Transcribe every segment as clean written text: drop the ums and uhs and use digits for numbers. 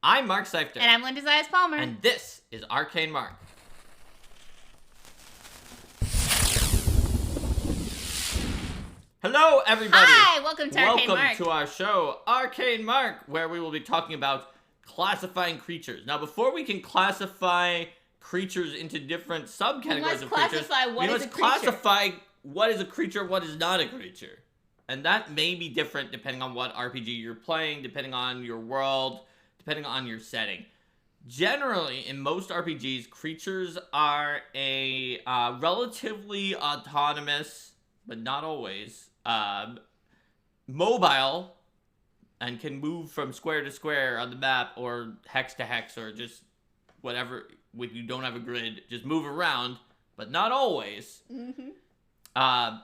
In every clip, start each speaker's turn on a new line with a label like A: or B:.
A: I'm Mark Seifter.
B: And I'm Linda Zayas Palmer.
A: And this is Arcane Mark. Hello, everybody.
B: Hi, welcome to Arcane Mark.
A: Welcome to our show, Arcane Mark, where we will be talking about classifying creatures. Now, before we can classify creatures into different subcategories of creatures, we must classify what is a creature, what is not a creature. And that may be different depending on what RPG you're playing, depending on your world, depending on your setting. Generally, in most RPGs, creatures are a relatively autonomous, but not always, mobile, and can move from square to square on the map, or hex to hex, or just whatever. When you don't have a grid, just move around, but not always.
B: Mm-hmm.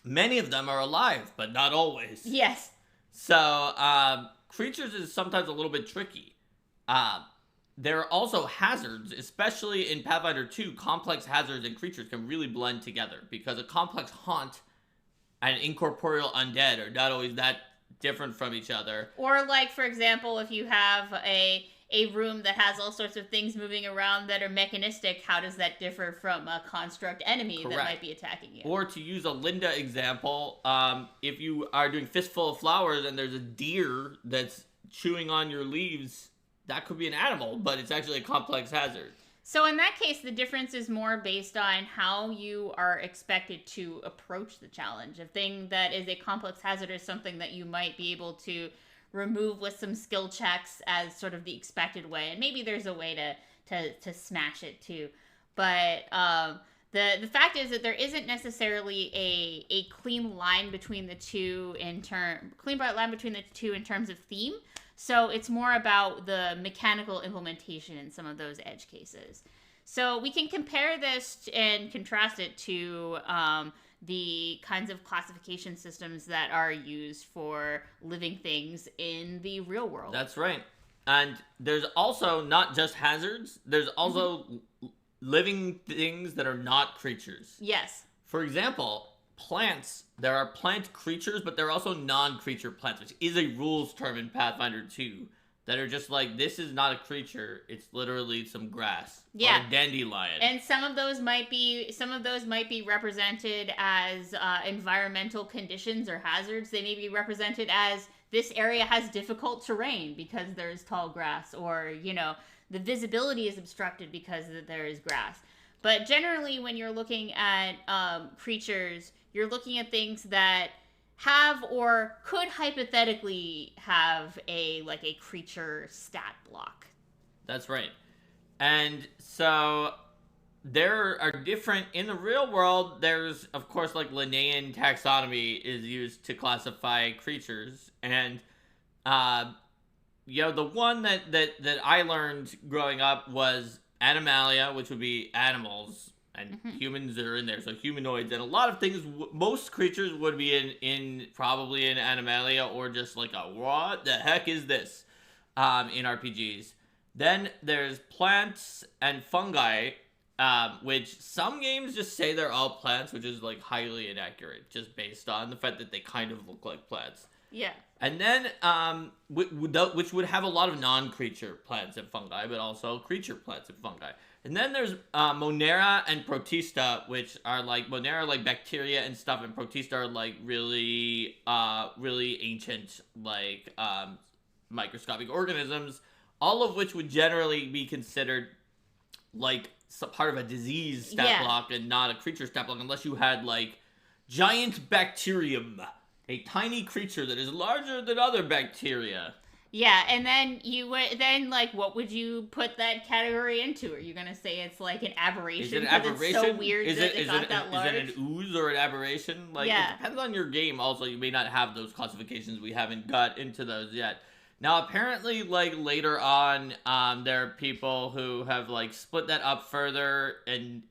A: Many of them are alive, but not always.
B: Yes.
A: So, creatures is sometimes a little bit tricky. There are also hazards, especially in Pathfinder 2. Complex hazards and creatures can really blend together, because a complex haunt and incorporeal undead are not always that different from each other.
B: Or, like, for example, if you have a room that has all sorts of things moving around that are mechanistic, how does that differ from a construct enemy that might be attacking you?
A: Or to use a Linda example, if you are doing Fistful of Flowers and there's a deer that's chewing on your leaves, that could be an animal, but it's actually a complex hazard.
B: So in that case, the difference is more based on how you are expected to approach the challenge. A thing that is a complex hazard is something that you might be able to remove with some skill checks as sort of the expected way, and maybe there's a way to smash it too. But the fact is that there isn't necessarily a clean line between the two in terms of theme. So it's more about the mechanical implementation in some of those edge cases. So we can compare this and contrast it to the kinds of classification systems that are used for living things in the real world.
A: That's right. And there's also not just hazards, there's also living things that are not creatures.
B: Yes.
A: For example, plants. There are plant creatures, but there are also non-creature plants, which is a rules term in Pathfinder 2, that are just like, this is not a creature, it's literally some grass.
B: Yeah.
A: Or a dandelion.
B: And some of those might be represented as environmental conditions or hazards. They may be represented as, this area has difficult terrain because there's tall grass, or, the visibility is obstructed because there is grass. But generally, when you're looking at creatures, you're looking at things that have or could hypothetically have a creature stat block.
A: That's right. And so there are different, in the real world, there's, of course, like Linnaean taxonomy is used to classify creatures. And, the one that I learned growing up was Animalia, which would be animals, and humans are in there, so humanoids, and a lot of things, most creatures would be in probably in Animalia, or just like what the heck is this, in RPGs. Then there's plants and fungi, which some games just say they're all plants, which is like highly inaccurate, just based on the fact that they kind of look like plants.
B: Yeah.
A: And then, which would have a lot of non-creature plants and fungi, but also creature plants and fungi. And then there's Monera and Protista, which are like, Monera are like bacteria and stuff, and Protista are like really ancient, like microscopic organisms, all of which would generally be considered like part of a disease stat block and not a creature stat block, unless you had like giant bacterium, a tiny creature that is larger than other bacteria.
B: Yeah, and then what would you put that category into? Are you gonna say it's like an aberration?
A: Is it an aberration?
B: It's so weird that it got that large.
A: Is it an ooze or an aberration? Like, it depends on your game. Also, you may not have those classifications. We haven't got into those yet. Now, apparently, like, later on, there are people who have, like, split that up further and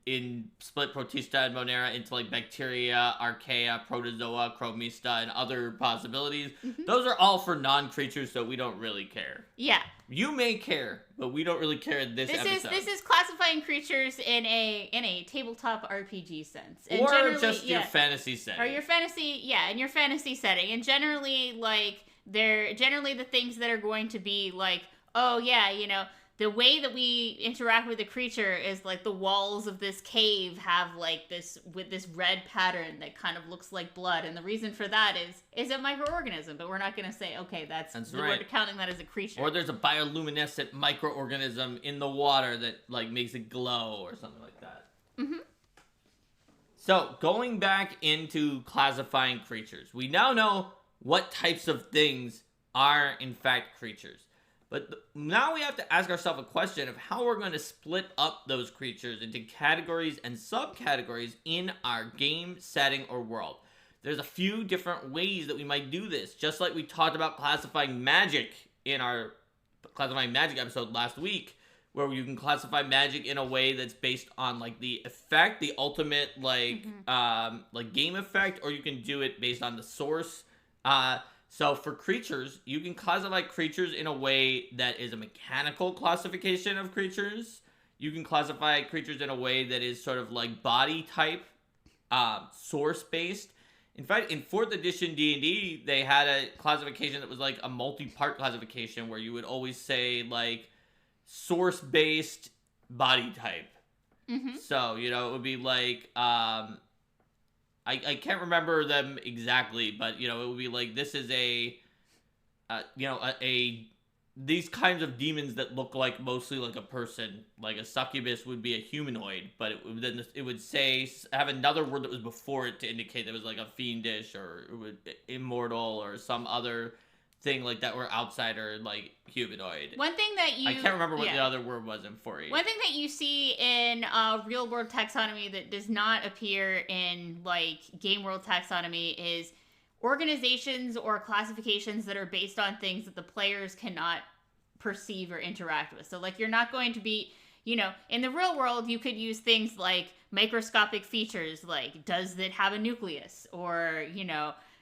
A: split Protista and Monera into, like, bacteria, archaea, protozoa, chromista, and other possibilities. Mm-hmm. Those are all for non-creatures, so we don't really care.
B: Yeah.
A: You may care, but we don't really care in this episode.
B: This is classifying creatures in a tabletop RPG sense. And
A: or just your fantasy setting.
B: Or your fantasy, in your fantasy setting. And generally, like, they're generally the things that are going to be, like, oh yeah, the way that we interact with the creature is like the walls of this cave have like this with this red pattern that kind of looks like blood, and the reason for that is a microorganism, but we're not going to say okay that's
A: right.
B: We're counting that as a creature.
A: Or there's a bioluminescent microorganism in the water that like makes it glow or something like that.
B: Mm-hmm.
A: So going back into classifying creatures, we now know what types of things are in fact creatures. But now we have to ask ourselves a question of how we're going to split up those creatures into categories and subcategories in our game setting or world. There's a few different ways that we might do this, just like we talked about classifying magic in our classifying magic episode last week, where you can classify magic in a way that's based on like the effect, the ultimate like game effect, or you can do it based on the source. So for creatures, you can classify creatures in a way that is a mechanical classification of creatures. You can classify creatures in a way that is sort of like body type, source-based. In fact, in 4th edition D&D, they had a classification that was like a multi-part classification where you would always say like source-based body type.
B: Mm-hmm.
A: So, it would be like... I can't remember them exactly, but it would be like this is these kinds of demons that look like mostly like a person, like a succubus would be a humanoid, but it would say have another word that was before it to indicate that it was like a fiendish or immortal or some other thing like that, or outsider like humanoid.
B: One thing that
A: I can't remember what the other word was in 4E.
B: One thing that you see in real world taxonomy that does not appear in like game world taxonomy is organizations or classifications that are based on things that the players cannot perceive or interact with. So like you're not going to be, in the real world you could use things like microscopic features, like does it have a nucleus, or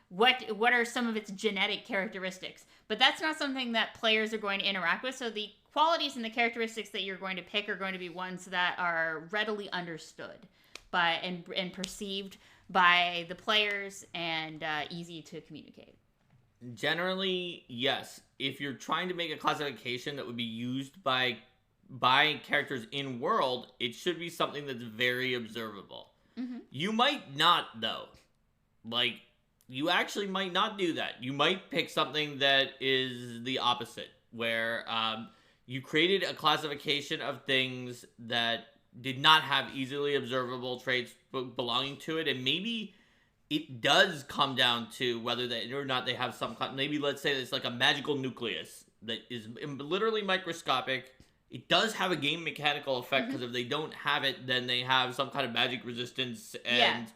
B: what are some of its genetic characteristics? But that's not something that players are going to interact with. So the qualities and the characteristics that you're going to pick are going to be ones that are readily understood by and perceived by the players and easy to communicate.
A: Generally, yes. If you're trying to make a classification that would be used by characters in world, it should be something that's very observable.
B: Mm-hmm.
A: You might not, though. Like, you actually might not do that. You might pick something that is the opposite, where you created a classification of things that did not have easily observable traits belonging to it, and maybe it does come down to whether they or not they have some kind. Maybe let's say it's like a magical nucleus that is literally microscopic. It does have a game mechanical effect because if they don't have it, then they have some kind of magic resistance, and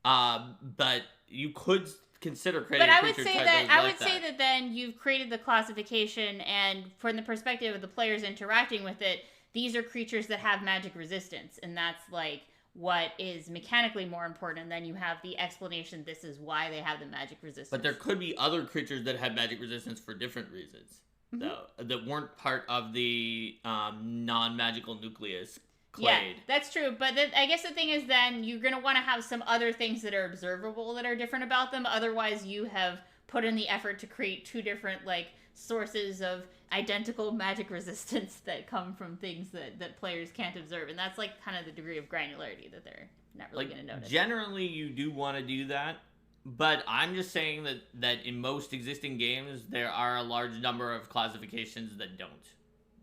A: but you could consider creating.
B: But I would say that then you've created the classification, and from the perspective of the players interacting with it, these are creatures that have magic resistance, and that's like what is mechanically more important. And then you have the explanation: this is why they have the magic resistance.
A: But there could be other creatures that had magic resistance for different reasons, though, that weren't part of the non-magical nucleus. Clade.
B: Yeah, that's true. But I guess the thing is then you're going to want to have some other things that are observable that are different about them. Otherwise, you have put in the effort to create two different like sources of identical magic resistance that come from things that players can't observe. And that's like kind of the degree of granularity that they're not really going to notice.
A: Generally, you do want to do that. But I'm just saying that in most existing games, there are a large number of classifications that don't.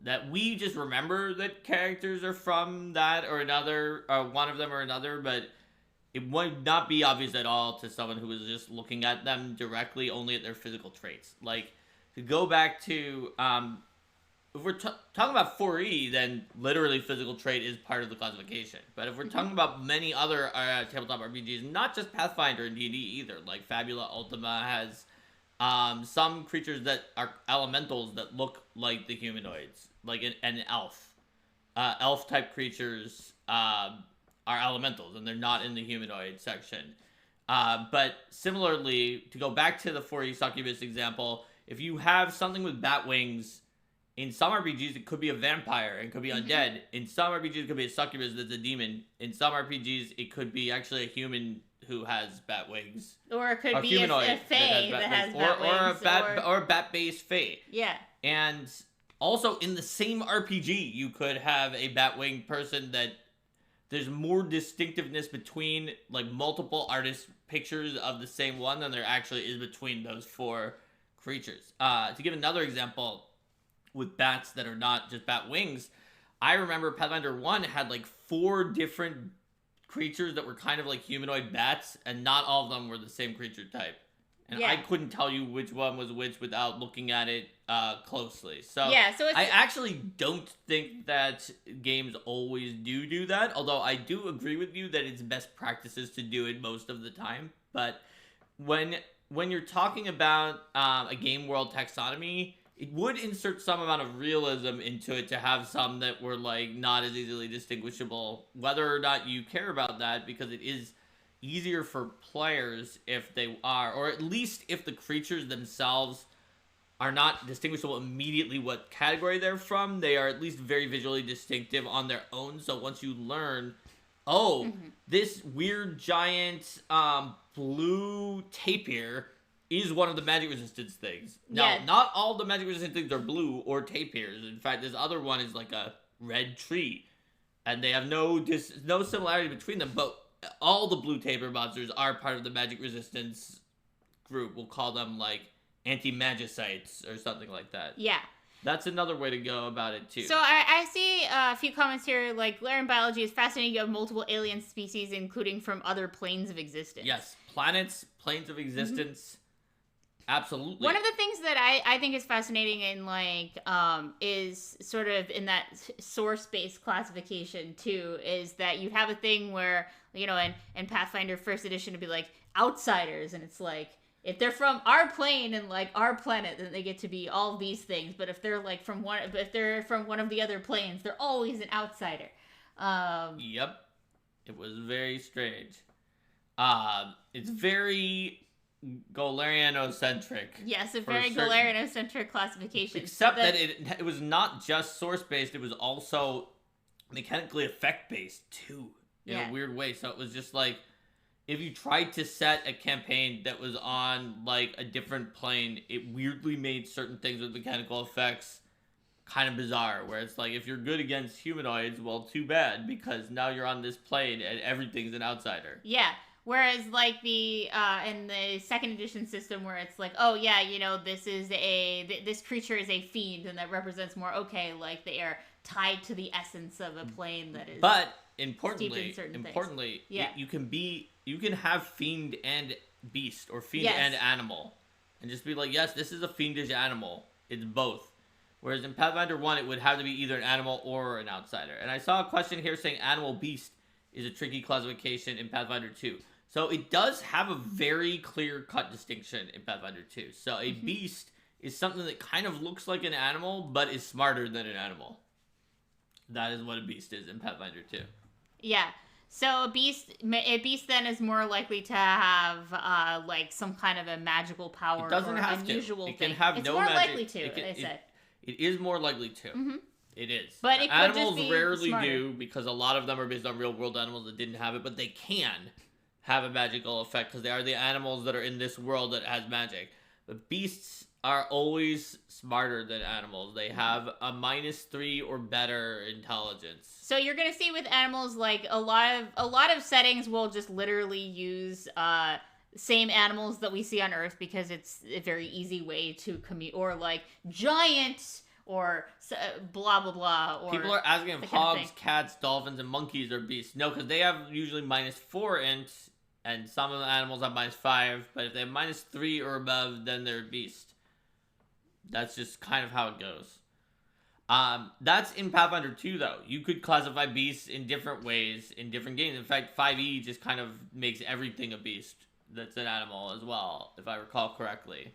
A: That we just remember that characters are from that or another, or one of them or another, but it would not be obvious at all to someone who was just looking at them directly only at their physical traits. Like, to go back to, if we're talking about 4E, then literally physical trait is part of the classification. But if we're talking about many other tabletop RPGs, not just Pathfinder and D&D either, like Fabula Ultima has some creatures that are elementals that look like the humanoids, like an elf. Elf-type creatures are elementals, and they're not in the humanoid section. But similarly, to go back to the 4E succubus example, if you have something with bat wings, in some RPGs it could be a vampire, it could be undead. In some RPGs it could be a succubus that's a demon. In some RPGs it could be actually a human who has bat wings.
B: Or it could be a fae that has bat wings.
A: Or a bat-based fae.
B: Yeah.
A: And Also, in the same RPG, you could have a Batwing person that there's more distinctiveness between like multiple artist pictures of the same one than there actually is between those four creatures. To give another example, with bats that are not just bat wings, I remember Pathfinder 1 had like 4 different creatures that were kind of like humanoid bats, and not all of them were the same creature type. And I couldn't tell you which one was which without looking at it closely. So I actually don't think that games always do that, although I do agree with you that it's best practices to do it most of the time. But when you're talking about a game world taxonomy, it would insert some amount of realism into it to have some that were like not as easily distinguishable, whether or not you care about that, because it is easier for players if they are, or at least if the creatures themselves are not distinguishable immediately what category they're from, they are at least very visually distinctive on their own. So once you learn, this weird giant blue tapir is one of the magic resistance things. Now, not all the magic resistant things are blue or tapirs. In fact, this other one is like a red tree, and they have no similarity between them, but all the blue tapir monsters are part of the magic resistance group. We'll call them like anti-magicites or something like that.
B: Yeah.
A: That's another way to go about it too.
B: So I see a few comments here, like Galarian biology is fascinating. You have multiple alien species, including from other planes of existence.
A: Yes, planets, planes of existence. Absolutely.
B: One of the things that I think is fascinating in like is sort of in that source-based classification too, is that you have a thing where, you know, in Pathfinder First Edition, it'd be like outsiders, and it's like if they're from our plane and like our planet, then they get to be all these things. But if they're like from one of the other planes, they're always an outsider.
A: Yep, it was very strange. It's very Galarian-centric.
B: Yes, a very Galarian-centric classification.
A: Except that it was not just source-based, it was also mechanically effect-based, too, in a weird way. So it was just like, if you tried to set a campaign that was on, like, a different plane, it weirdly made certain things with mechanical effects kind of bizarre, where it's like, if you're good against humanoids, well, too bad, because now you're on this plane and everything's an outsider.
B: Yeah. Whereas, like, the, in the second edition system where it's like, oh, yeah, you know, this creature is a fiend, and that represents more, okay, like, they are tied to the essence of a plane that is
A: importantly, you can have fiend and beast, or fiend and animal, and just be like, yes, this is a fiendish animal. It's both. Whereas in Pathfinder 1, it would have to be either an animal or an outsider. And I saw a question here saying animal beast is a tricky classification in Pathfinder 2. So it does have a very clear-cut distinction in Pathfinder 2. So a beast is something that kind of looks like an animal, but is smarter than an animal. That is what a beast is in Pathfinder 2.
B: Yeah. So a beast then is more likely to have like some kind of a magical power.
A: It doesn't
B: or
A: have
B: unusual
A: to. It
B: thing.
A: can have
B: it's
A: no
B: more
A: magic.
B: Likely to, they said.
A: It is more likely to.
B: Mm-hmm.
A: It is.
B: But it could
A: animals
B: just be
A: rarely
B: smarter.
A: do, because a lot of them are based on real world animals that didn't have it, but they can have a magical effect because they are the animals that are in this world that has magic. But beasts are always smarter than animals. They have a -3 or better intelligence.
B: So you're gonna see with animals, like a lot of settings will just literally use same animals that we see on Earth because it's a very easy way to commute, or like giant or blah blah blah. Or
A: people are asking if hogs, cats, dolphins, and monkeys are beasts. No, because they have usually -4 int, and some of the animals have -5. But if they have -3 or above, then they're a beast. That's just kind of how it goes. That's in Pathfinder 2, though. You could classify beasts in different ways in different games. In fact, 5e just kind of makes everything a beast that's an animal as well, if I recall correctly.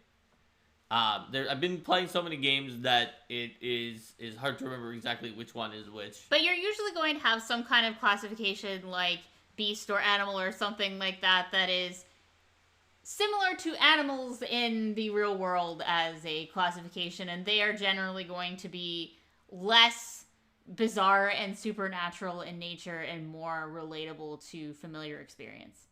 A: I've been playing so many games that it is hard to remember exactly which one is which.
B: But you're usually going to have some kind of classification like beast or animal or something like that that is similar to animals in the real world as a classification, and they are generally going to be less bizarre and supernatural in nature and more relatable to familiar experience.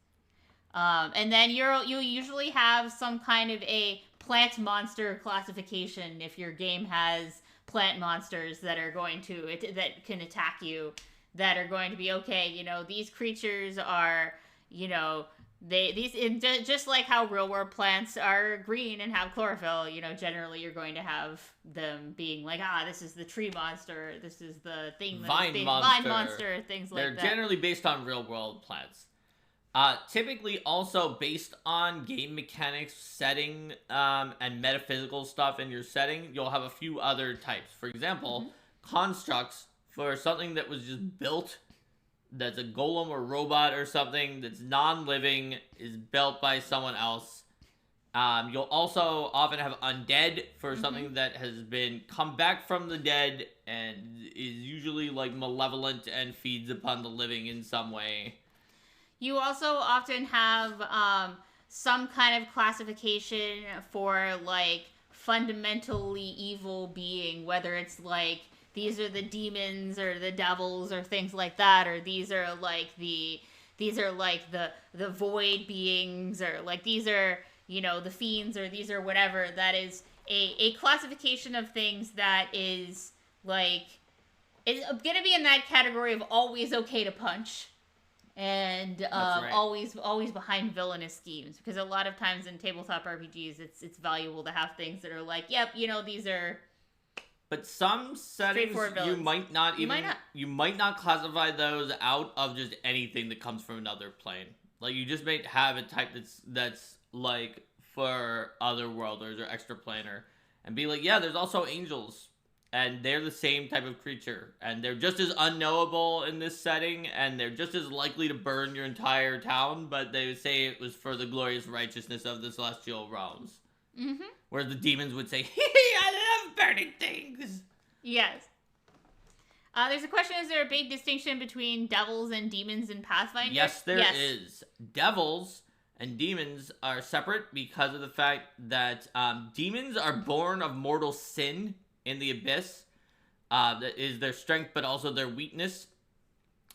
B: And then you'll usually have some kind of a plant monster classification if your game has plant monsters that are going to that can attack you, that are going to be okay. You know, these creatures are, you know, just like how real world plants are green and have chlorophyll, you know, generally you're going to have them being like, this is the tree monster, this is the thing, vine monster, things like that.
A: They're generally based on real world plants. Typically also based on game mechanics, setting, and metaphysical stuff in your setting, you'll have a few other types. For example, constructs for something that was just built, that's a golem or robot or something that's non-living, is built by someone else. You'll also often have undead for something that has been come back from the dead and is usually like malevolent and feeds upon the living in some way.
B: You also often have some kind of classification for like fundamentally evil being, whether it's like these are the demons or the devils or things like that, or these are like the void beings, or like these are, you know, the fiends, or these are whatever. That is a classification of things that is like, it's gonna be in that category of always okay to punch, and
A: right.
B: always behind villainous schemes, because a lot of times in tabletop RPGs it's valuable to have things that are like, yep, you know, these are.
A: But some settings you might not classify those out of just anything that comes from another plane. Like you just might have a type that's like for otherworlders or extraplanar, and be like, yeah, there's also angels, and they're the same type of creature, and they're just as unknowable in this setting, and they're just as likely to burn your entire town, but they would say it was for the glorious righteousness of the celestial realms.
B: Mm-hmm.
A: Where the demons would say, I love burning things.
B: Yes. There's a question, is there a big distinction between devils and demons in Pathfinder?
A: Yes, there is. Devils and demons are separate because of the fact that demons are born of mortal sin in the abyss. That is their strength, but also their weakness.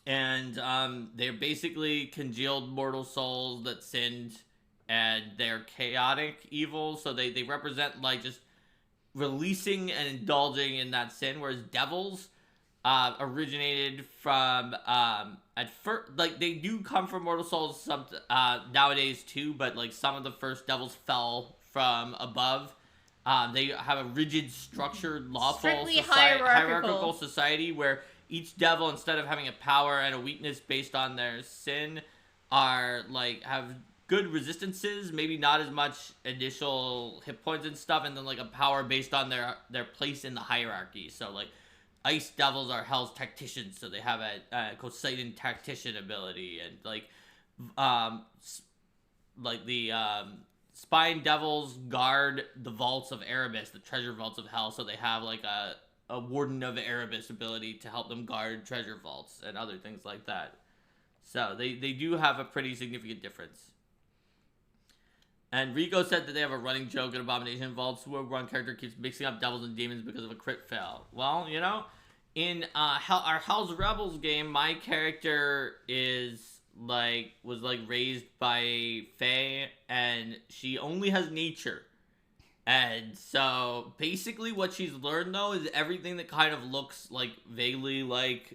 A: And they're basically congealed mortal souls that sinned, and they're chaotic evil, so they represent like just releasing and indulging in that sin, whereas devils originated from at first, like they do come from mortal souls some nowadays too, but like some of the first devils fell from above. They have a rigid, structured, lawful hierarchical society where each devil, instead of having a power and a weakness based on their sin, are like have good resistances, maybe not as much initial hit points and stuff, and then like a power based on their place in the hierarchy. So like ice devils are hell's tacticians, so they have a Poseidon tactician ability, and like the spine devils guard the vaults of Erebus, the treasure vaults of hell, so they have like a warden of Erebus ability to help them guard treasure vaults and other things like that. So they do have a pretty significant difference. And Rico said that they have a running joke at Abomination Vaults where one character keeps mixing up devils and demons because of a crit fail. Well, you know, in our Hell's Rebels game, my character was raised by Faye, and she only has nature. And so basically what she's learned though is everything that kind of looks like vaguely like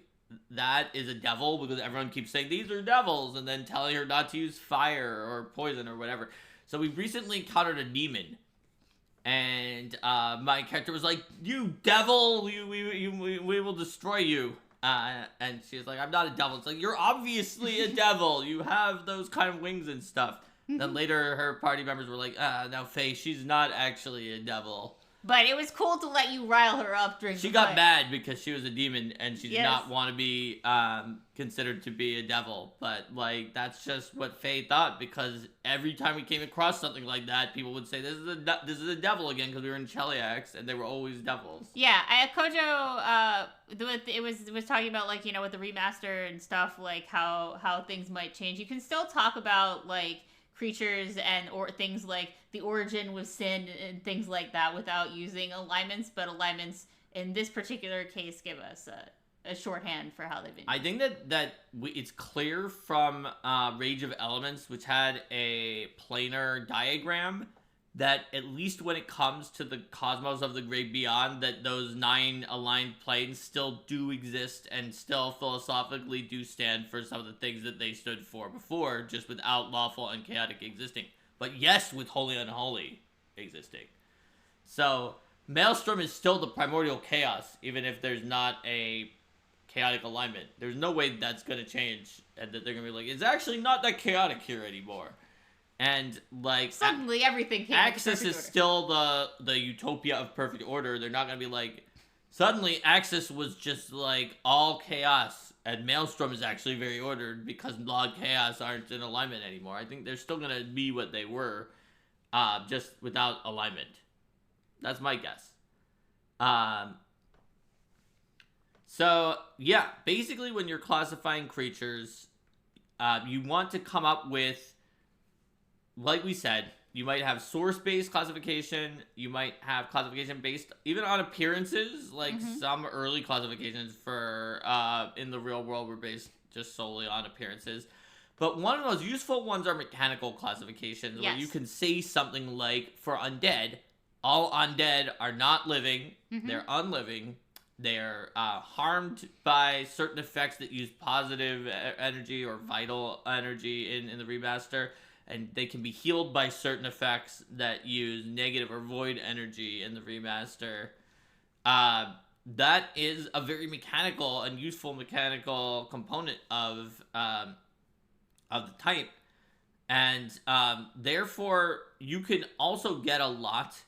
A: that is a devil, because everyone keeps saying these are devils and then telling her not to use fire or poison or whatever. So we recently encountered a demon, and my character was like, "You devil, we will destroy you." And she was like, "I'm not a devil." It's like, "You're obviously a devil. You have those kind of wings and stuff." Then later, her party members were like, "No, Faye, she's not actually a devil."
B: But it was cool to let you rile her up during
A: She got mad because she was a demon and she did not want to be considered to be a devil. But, like, that's just what Faye thought, because every time we came across something like that, people would say, this is a devil again, because we were in Cheliax, and they were always devils.
B: Yeah, Kojo, it was talking about, like, you know, with the remaster and stuff, like, how things might change. You can still talk about, like, creatures or things like the origin with sin and things like that without using alignments, but alignments in this particular case give us a shorthand for how they've been used.
A: I think that it's clear from Rage of Elements, which had a planar diagram, that at least when it comes to the cosmos of the great beyond, that those 9 aligned planes still do exist and still philosophically do stand for some of the things that they stood for before, just without lawful and chaotic existing. But yes, with holy and unholy existing. So Maelstrom is still the primordial chaos, even if there's not a chaotic alignment. There's no way that's going to change, and that they're going to be like, it's actually not that chaotic here anymore. And like
B: suddenly everything came
A: Axis
B: into
A: is
B: perfect
A: still the utopia of perfect order. They're not gonna be like, suddenly Axis was just like all chaos, and Maelstrom is actually very ordered because log chaos aren't in alignment anymore. I think they're still gonna be what they were, just without alignment. That's my guess. So yeah, basically when you're classifying creatures, you want to come up with, like we said, you might have source-based classification. You might have classification based even on appearances. Like some early classifications for in the real world were based just solely on appearances. But one of those useful ones are mechanical classifications, where you can say something like, for undead, all undead are not living. They're unliving. They're harmed by certain effects that use positive energy or vital energy in the remaster. And they can be healed by certain effects that use negative or void energy in the remaster. That is a very mechanical and useful mechanical component of the type. And therefore, you can also get a lot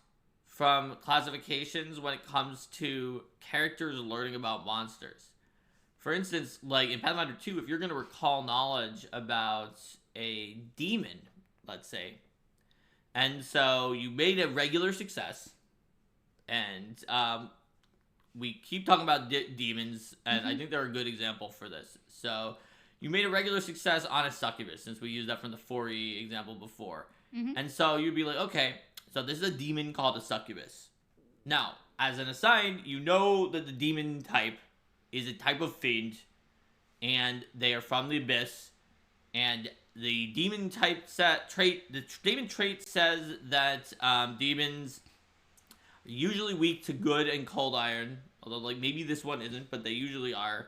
A: from classifications when it comes to characters learning about monsters. For instance, like in Pathfinder 2, if you're going to recall knowledge about a demon, let's say, and so you made a regular success, and we keep talking about demons, and I think they're a good example for this. So you made a regular success on a succubus, since we used that from the 4E example before. And so you'd be like, okay, so this is a demon called a succubus. Now, as an aside, you know that the demon type is a type of fiend, and they are from the abyss, and the demon type the demon trait says that demons are usually weak to good and cold iron, although like maybe this one isn't, but they usually are,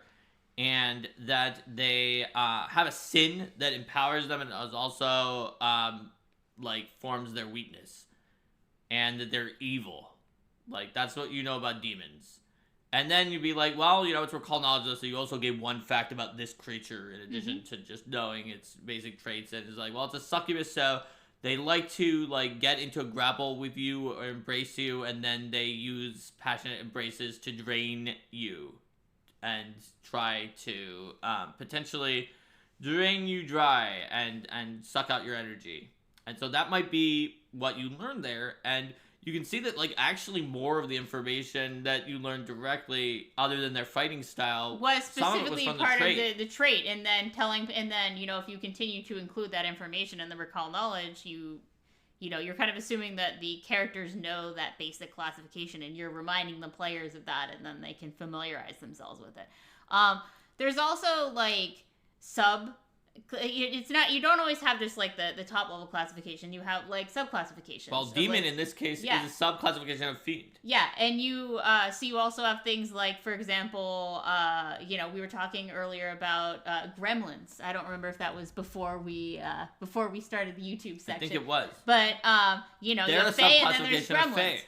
A: and that they have a sin that empowers them and is also like forms their weakness, and that they're evil. Like that's what you know about demons. And then you'd be like, well, you know, it's recall knowledge, so you also gave one fact about this creature in addition to just knowing its basic traits. And it's like, well, it's a succubus, so they like to, like, get into a grapple with you or embrace you, and then they use passionate embraces to drain you and try to potentially drain you dry and suck out your energy. And so that might be what you learn there, and you can see that, like, actually more of the information that you learned directly, other than their fighting style,
B: was specifically part of the trait, and then you know, if you continue to include that information in the recall knowledge, you know, you're kind of assuming that the characters know that basic classification, and you're reminding the players of that, and then they can familiarize themselves with it. There's also like it's not, you don't always have just like the top level classification. You have like sub classifications.
A: Well, demon in this case is a sub classification of fiend.
B: Yeah, and you so you also have things like, for example, you know, we were talking earlier about gremlins. I don't remember if that was before we started the YouTube section.
A: I think it was.
B: But you know,
A: they're
B: you have Fae, and then there's gremlins. Of Fae.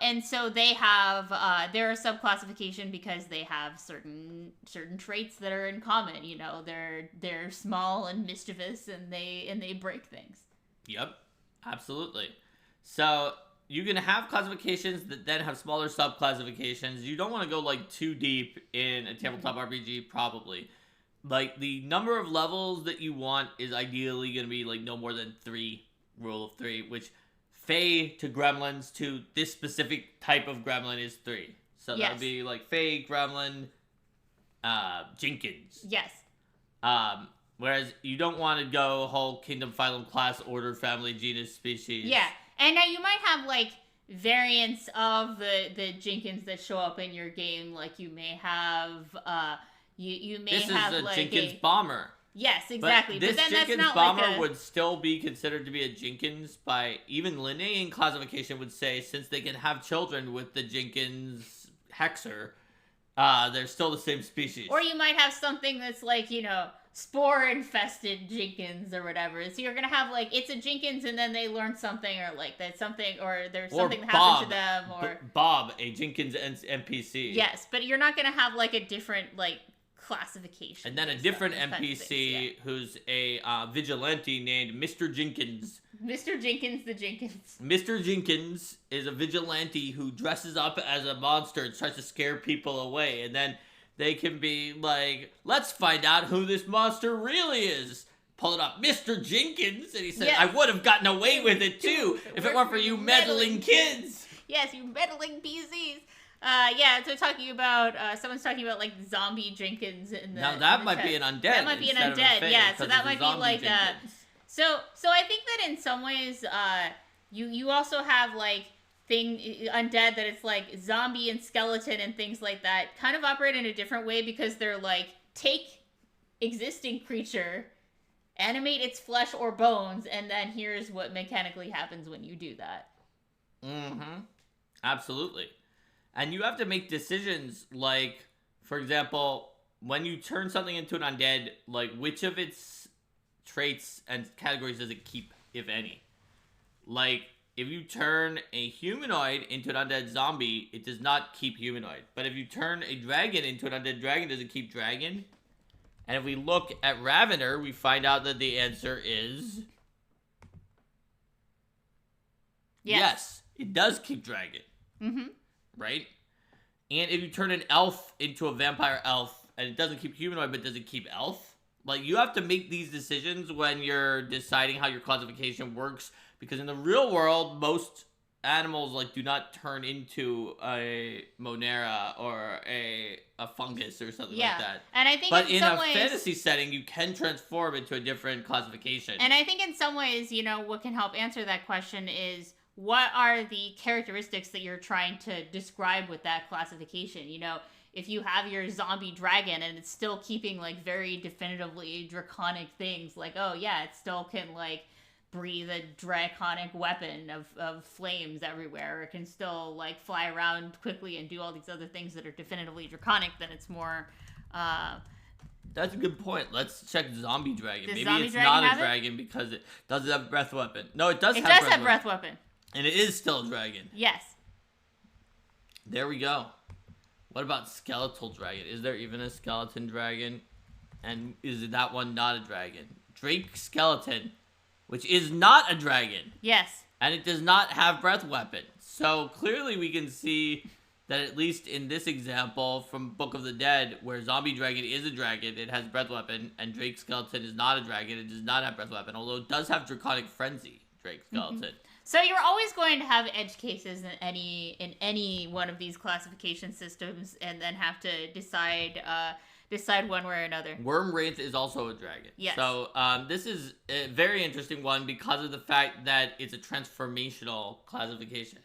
B: And so they have they're a subclassification because they have certain traits that are in common. You know, they're small and mischievous, and they break things.
A: Yep, absolutely. So you can have classifications that then have smaller subclassifications. You don't want to go like too deep in a tabletop RPG, probably. Like the number of levels that you want is ideally going to be like no more than 3, rule of 3, which Fae to gremlins to this specific type of gremlin is 3. So that would be like Fae, gremlin, Jenkins.
B: Yes.
A: Whereas you don't want to go whole kingdom, phylum, class, order, family, genus, species.
B: Yeah. And now you might have like variants of the Jenkins that show up in your game. Like you may have you may
A: this
B: have
A: is a
B: like
A: Jenkins bomber.
B: Yes, exactly.
A: But
B: But,
A: this
B: then that's
A: Jenkins
B: not
A: bomber
B: like a...
A: would still be considered to be a Jenkins by even Linnaean classification would say, since they can have children with the Jenkins hexer, they're still the same species.
B: Or you might have something that's like, spore-infested Jenkins or whatever. So you're going to have, like, it's a Jenkins and then they learn something or, like, that something, or there's something that happened to them, or...
A: Bob, a Jenkins NPC.
B: Yes, but you're not going to have, like, a different, like, classification.
A: And then a different NPC who's a vigilante named Mr. Jenkins.
B: Mr. Jenkins the Jenkins.
A: Mr. Jenkins is a vigilante who dresses up as a monster and tries to scare people away. And then they can be like, let's find out who this monster really is. Pull it up, Mr. Jenkins. And he said, yes. I would have gotten away with it too if it weren't for you meddling kids.
B: Yes, you meddling PCs. So talking about, someone's talking about, like, zombie Jenkins in the...
A: Now that might be an undead.
B: That might be an undead, yeah, so that might be, like, So I think that in some ways, you also have, like, undead that it's, like, zombie and skeleton and things like that kind of operate in a different way because they're, like, take existing creature, animate its flesh or bones, and then here's what mechanically happens when you do that.
A: Mm-hmm. Absolutely. And you have to make decisions, like, for example, when you turn something into an undead, like, which of its traits and categories does it keep, if any? Like, if you turn a humanoid into an undead zombie, it does not keep humanoid. But if you turn a dragon into an undead dragon, does it keep dragon? And if we look at Ravener, we find out that the answer is... Yes, it does keep dragon.
B: Mm-hmm.
A: Right? And if you turn an elf into a vampire elf, and it doesn't keep humanoid, but does it keep elf? Like, you have to make these decisions when you're deciding how your classification works, because in the real world, most animals, like, do not turn into a Monera or a fungus or something like that.
B: And I think
A: but
B: in some
A: a
B: ways,
A: fantasy setting, you can transform into a different classification.
B: And I think in some ways, what can help answer that question is, what are the characteristics that you're trying to describe with that classification? If you have your zombie dragon and it's still keeping, like, very definitively draconic things, like, oh yeah, it still can, like, breathe a draconic weapon of flames everywhere, or it can still, like, fly around quickly and do all these other things that are definitively draconic, then it's more...
A: That's a good point. Let's check Zombie Dragon.
B: Does
A: Maybe
B: Zombie
A: it's
B: Dragon
A: not a
B: have
A: dragon because it doesn't have breath weapon. No, it does have
B: breath weapon.
A: And it is still a dragon.
B: Yes.
A: There we go. What about skeletal dragon? Is there even a skeleton dragon? And is that one not a dragon? Drake skeleton, which is not a dragon.
B: Yes.
A: And it does not have breath weapon. So clearly we can see that at least in this example from Book of the Dead, where zombie dragon is a dragon, it has breath weapon, and Drake skeleton is not a dragon, it does not have breath weapon, although it does have draconic frenzy, Drake skeleton.
B: Mm-hmm. So you're always going to have edge cases in any one of these classification systems, and then have to decide one way or another.
A: Wormwraith is also a dragon.
B: Yes.
A: So this is a very interesting one because of the fact that it's a transformational classification.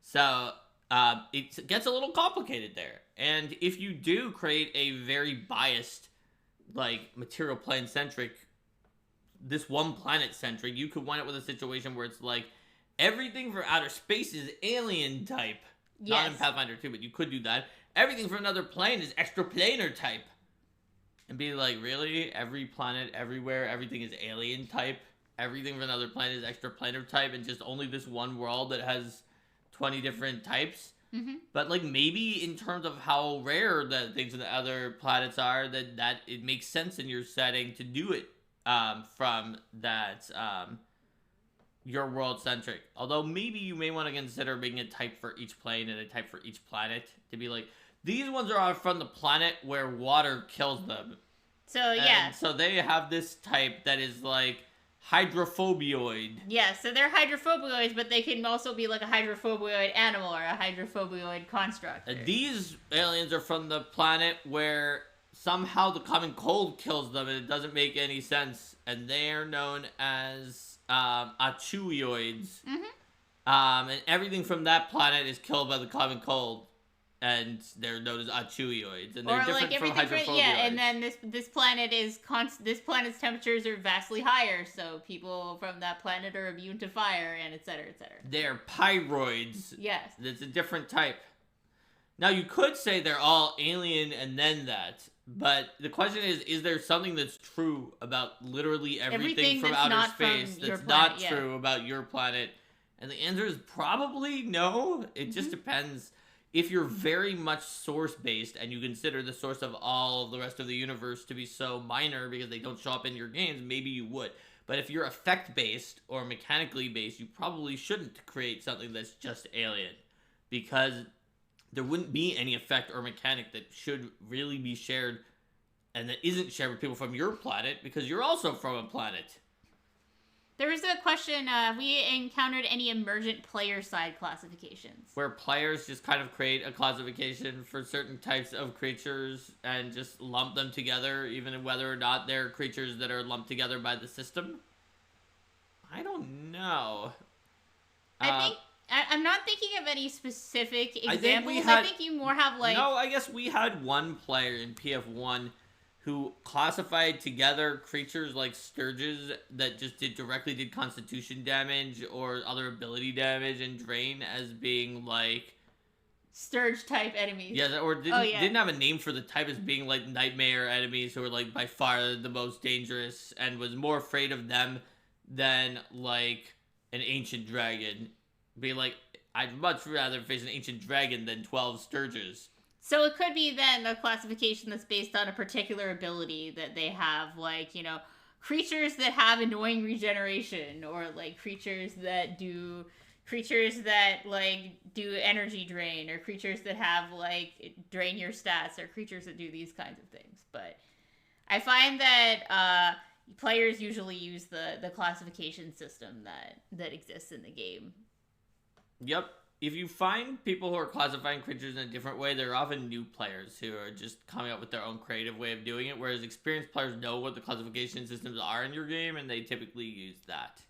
A: So it gets a little complicated there. And if you do create a very biased, like, material plane centric, this one planet centric, you could wind up with a situation where it's like everything for outer space is alien type.
B: Yes.
A: Not in Pathfinder 2, but you could do that. Everything from another plane is extraplanar type. And be like, really? Every planet, everywhere, everything is alien type? Everything from another planet is extraplanar type, and just only this one world that has 20 different types?
B: Mm-hmm.
A: But, like, maybe in terms of how rare the things in the other planets are, that it makes sense in your setting to do it from that your world centric. Although maybe you may want to consider making a type for each plane and a type for each planet to be like, these ones are from the planet where water kills them.
B: So yeah.
A: And so they have this type that is like hydrophobioid.
B: Yeah, so they're hydrophobioids, but they can also be like a hydrophobioid animal or a hydrophobioid construct.
A: These aliens are from the planet where somehow the common cold kills them and it doesn't make any sense. And they are known as achuioids.
B: Mm-hmm.
A: And everything from that planet is killed by the common cold. and they're known as achuioids, and
B: Or
A: they're different
B: like
A: from
B: everything,
A: hydrophobioids.
B: yeah. And then this planet is this planet's temperatures are vastly higher, so people from that planet are immune to fire, and etc. etc.
A: They're pyroids.
B: Yes.
A: That's a different type. Now, you could say they're all alien and then that, but the question is there something that's true about literally everything from
B: that's
A: outer
B: not
A: space
B: from your
A: that's
B: planet,
A: not
B: yeah.
A: true about your planet? And the answer is probably no. It just depends. If you're very much source-based and you consider the source of all of the rest of the universe to be so minor because they don't show up in your games, maybe you would. But if you're effect-based or mechanically based, you probably shouldn't create something that's just alien, because there wouldn't be any effect or mechanic that should really be shared and that isn't shared with people from your planet, because you're also from a planet.
B: There was a question, have we encountered any emergent player side classifications?
A: Where players just kind of create a classification for certain types of creatures and just lump them together, even whether or not they're creatures that are lumped together by the system? I don't know.
B: I'm not thinking of any specific
A: I
B: examples.
A: think
B: I think you more have like...
A: No, I guess we had one player in PF1 who classified together creatures like Sturges that just directly did constitution damage or other ability damage and drain as being like
B: Sturge type enemies.
A: Yeah, or didn't have a name for the type as being like nightmare enemies who were like by far the most dangerous, and was more afraid of them than like an ancient dragon. Be like, I'd much rather face an ancient dragon than 12 Sturges.
B: So it could be then a classification that's based on a particular ability that they have, like, you know, creatures that have annoying regeneration, or like creatures that like do energy drain, or creatures that have like drain your stats, or creatures that do these kinds of things. But I find that players usually use the classification system that exists in the game.
A: Yep. If you find people who are classifying creatures in a different way, they're often new players who are just coming up with their own creative way of doing it, whereas experienced players know what the classification systems are in your game, and they typically use that.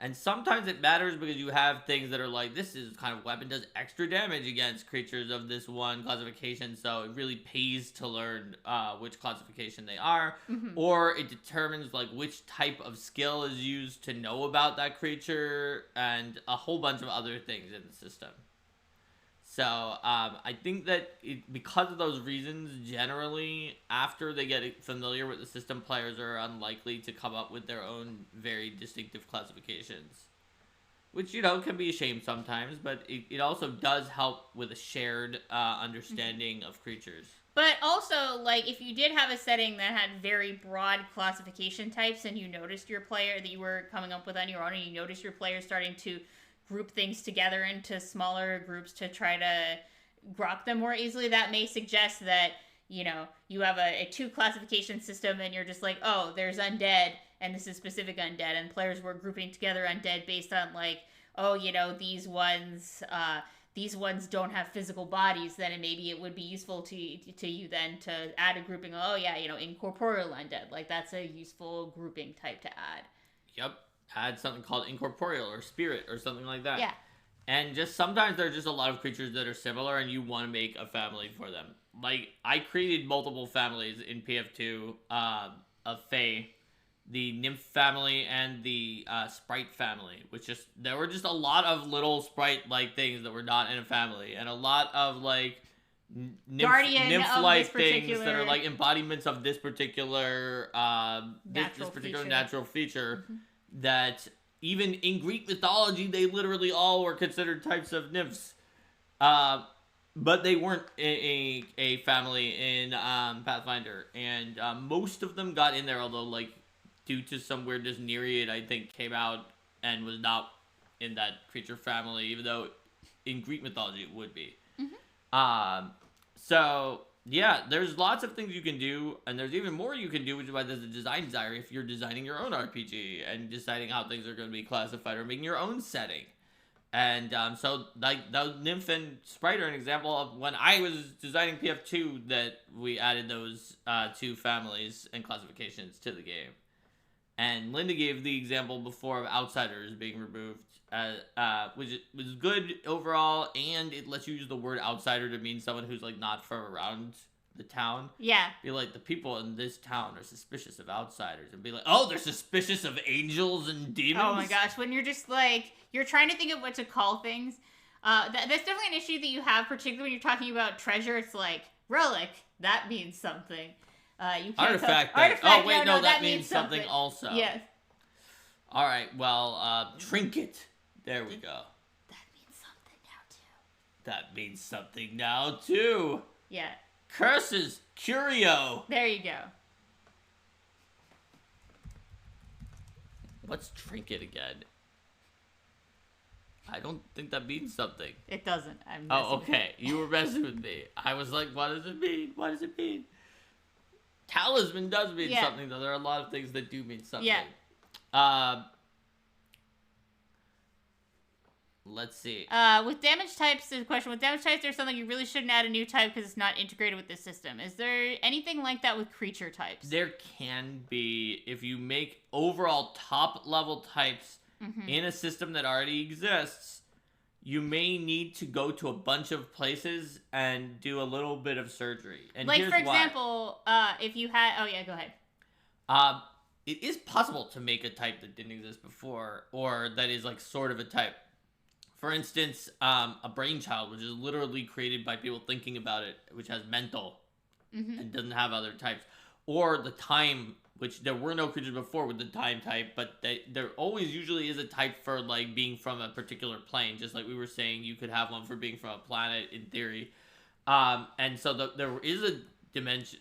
A: And sometimes it matters because you have things that are like, this is kind of weapon does extra damage against creatures of this one classification, so it really pays to learn which classification they are.
B: Mm-hmm.
A: Or it determines like which type of skill is used to know about that creature, and a whole bunch of other things in the system. So I think that because of those reasons, generally, after they get familiar with the system, players are unlikely to come up with their own very distinctive classifications. Which, you know, can be a shame sometimes, but it also does help with a shared understanding of creatures.
B: But also, like, if you did have a setting that had very broad classification types, and you noticed your player that you were coming up with on your own, and you noticed your player starting to group things together into smaller groups to try to grok them more easily, that may suggest that, you know, you have a 2 classification system, and you're just like, oh, there's undead, and this is specific undead, and players were grouping together undead based on, like, oh, you know, these ones don't have physical bodies, then maybe it would be useful to you then to add a grouping. Oh yeah, you know, incorporeal undead, like that's a useful grouping type to add.
A: Yep. Add something called incorporeal or spirit or something like that.
B: Yeah. And
A: just sometimes there's just a lot of creatures that are similar, and you want to make a family for them. Like, I created multiple families in PF2 of Fae, the Nymph family and the Sprite family, which just, there were just a lot of little Sprite-like things that were not in a family, and a lot of, like, nymph-like things that are, like, embodiments of this particular natural feature. Mm-hmm. That even in Greek mythology, they literally all were considered types of nymphs. But they weren't a family in Pathfinder. And most of them got in there, although, like, due to some weirdness, Nereid, I think, came out and was not in that creature family, even though in Greek mythology it would be. Mm-hmm. So, yeah, there's lots of things you can do, and there's even more you can do, which is why there's a design desire if you're designing your own RPG and deciding how things are going to be classified or making your own setting. And so, like, the Nymph and Sprite are an example of when I was designing PF2 that we added those 2 families and classifications to the game. And Linda gave the example before of Outsiders being removed which was good overall, and it lets you use the word outsider to mean someone who's like not from around the town.
B: Yeah.
A: Be like, the people in this town are suspicious of outsiders, and be like, oh, they're suspicious of angels and demons.
B: Oh my gosh, when you're just like, you're trying to think of what to call things. That's definitely an issue that you have, particularly when you're talking about treasure. It's like, relic, that means something. You can't
A: artifact.
B: Artifact.
A: Oh wait, no, that
B: means
A: means something also.
B: Yes.
A: All right. Well, trinket. There we go.
B: That means something now too.
A: That means something now too.
B: Yeah.
A: Curses. Curio.
B: There you go.
A: What's trinket again? I don't think that means something.
B: It doesn't. I'm
A: Oh, okay. You were messing with me. I was like, what does it mean? What does it mean? Talisman does mean something, though. There are a lot of things that do mean something.
B: Yeah.
A: Let's see.
B: With damage types, there's a question. With damage types, there's something you really shouldn't add a new type because it's not integrated with this system. Is there anything like that with creature types?
A: There can be. If you make overall top-level types in a system that already exists, you may need to go to a bunch of places and do a little bit of surgery. And
B: like,
A: here's
B: for example, if you had... Oh, yeah, go ahead.
A: It is possible to make a type that didn't exist before, or that is, like, sort of a type. For instance, a brainchild, which is literally created by people thinking about it, which has mental and doesn't have other types. Or the time, which there were no creatures before with the time type, but there always usually is a type for, like, being from a particular plane. Just like we were saying, you could have one for being from a planet in theory. And so there is a dimension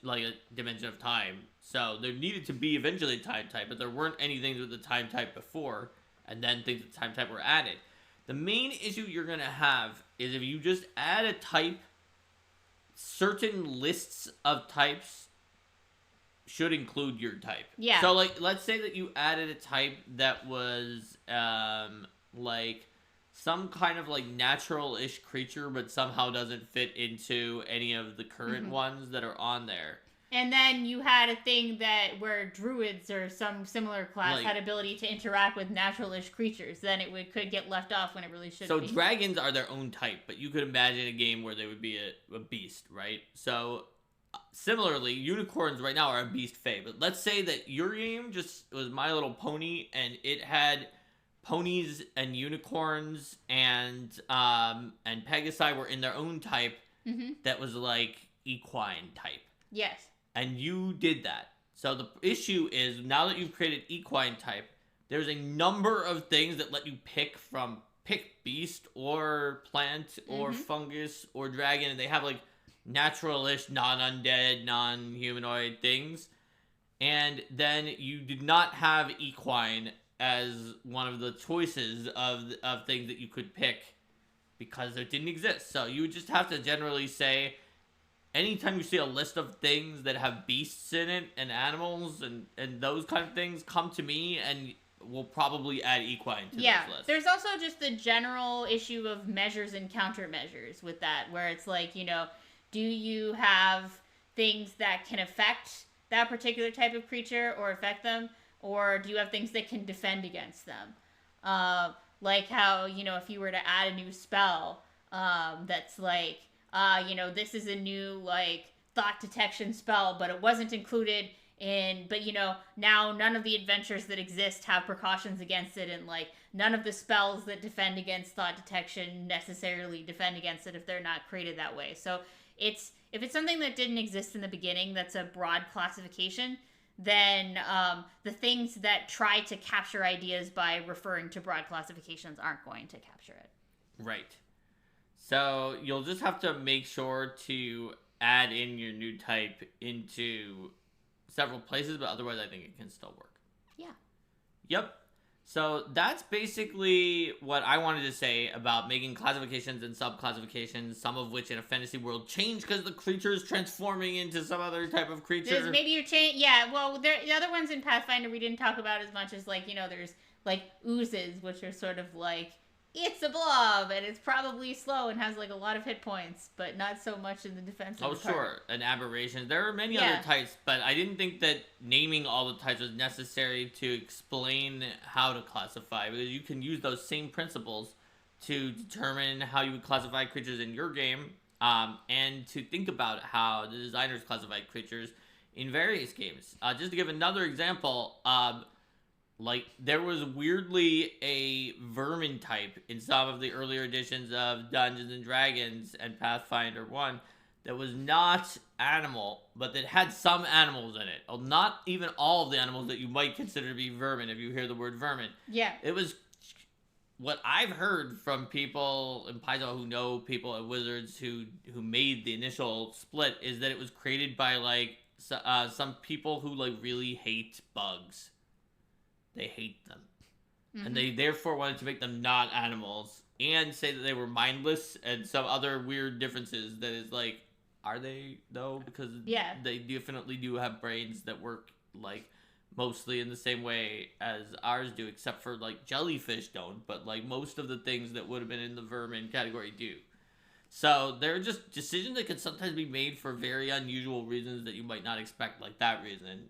A: of time. So there needed to be eventually a time type, but there weren't any things with the time type before, and then things with the time type were added. The main issue you're going to have is if you just add a type, certain lists of types should include your type.
B: Yeah.
A: So, like, let's say that you added a type that was, like, some kind of, like, natural-ish creature, but somehow doesn't fit into any of the current ones that are on there.
B: And then you had a thing where druids or some similar class
A: Like,
B: had ability to interact with natural-ish creatures. Then it could get left off when it really shouldn't
A: So
B: be.
A: dragons are their own type, but you could imagine a game where they would be a beast, right? So similarly, unicorns right now are a beast fae. But let's say that your game just was My Little Pony, and it had ponies and unicorns and Pegasi were in their own type that was like equine type.
B: Yes.
A: And you did that. So the issue is, now that you've created equine type, there's a number of things that let you pick beast or plant or fungus or dragon, and they have like natural-ish, non-undead, non-humanoid things. And then you did not have equine as one of the choices of things that you could pick because it didn't exist. So you would just have to generally say, anytime you see a list of things that have beasts in it and animals and those kind of things, come to me and we'll probably add equine to those lists.
B: There's also just the general issue of measures and countermeasures with that, where it's like, do you have things that can affect that particular type of creature or affect them, or do you have things that can defend against them? Like how, if you were to add a new spell that's like, this is a new, like, thought detection spell, but it wasn't included but, now none of the adventures that exist have precautions against it, and, like, none of the spells that defend against thought detection necessarily defend against it if they're not created that way. So if it's something that didn't exist in the beginning, that's a broad classification, then the things that try to capture ideas by referring to broad classifications aren't going to capture it.
A: Right. So you'll just have to make sure to add in your new type into several places, but otherwise I think it can still work.
B: Yeah.
A: Yep. So that's basically what I wanted to say about making classifications and sub-classifications, some of which in a fantasy world change because the creature is transforming into some other type of creature.
B: Maybe you're yeah, well, the other ones in Pathfinder we didn't talk about as much as, like, there's, like, oozes, which are sort of like it's a blob, and it's probably slow and has like a lot of hit points, but not so much in the defensive
A: Oh,
B: department.
A: sure, an aberration. There are many
B: Yeah.
A: other types, but I didn't think that naming all the types was necessary to explain how to classify, because you can use those same principles to determine how you would classify creatures in your game, and to think about how the designers classified creatures in various games. Just to give another example, like there was weirdly a vermin type in some of the earlier editions of Dungeons and Dragons and Pathfinder 1 that was not animal, but that had some animals in it. Well, not even all of the animals that you might consider to be vermin if you hear the word vermin.
B: Yeah.
A: It was what I've heard from people in Paizo who know people at Wizards who made the initial split is that it was created by like some people who like really hate bugs. They hate them. And they therefore wanted to make them not animals and say that they were mindless and some other weird differences that is like, are they though? Because they definitely do have brains that work like mostly in the same way as ours do, except for like jellyfish don't, but like most of the things that would have been in the vermin category do. So they're just decisions that can sometimes be made for very unusual reasons that you might not expect, like that reason.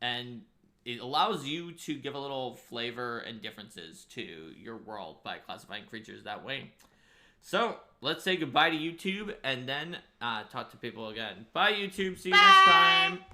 A: And it allows you to give a little flavor and differences to your world by classifying creatures that way. So let's say goodbye to YouTube and then talk to people again. Bye, YouTube. See you next time.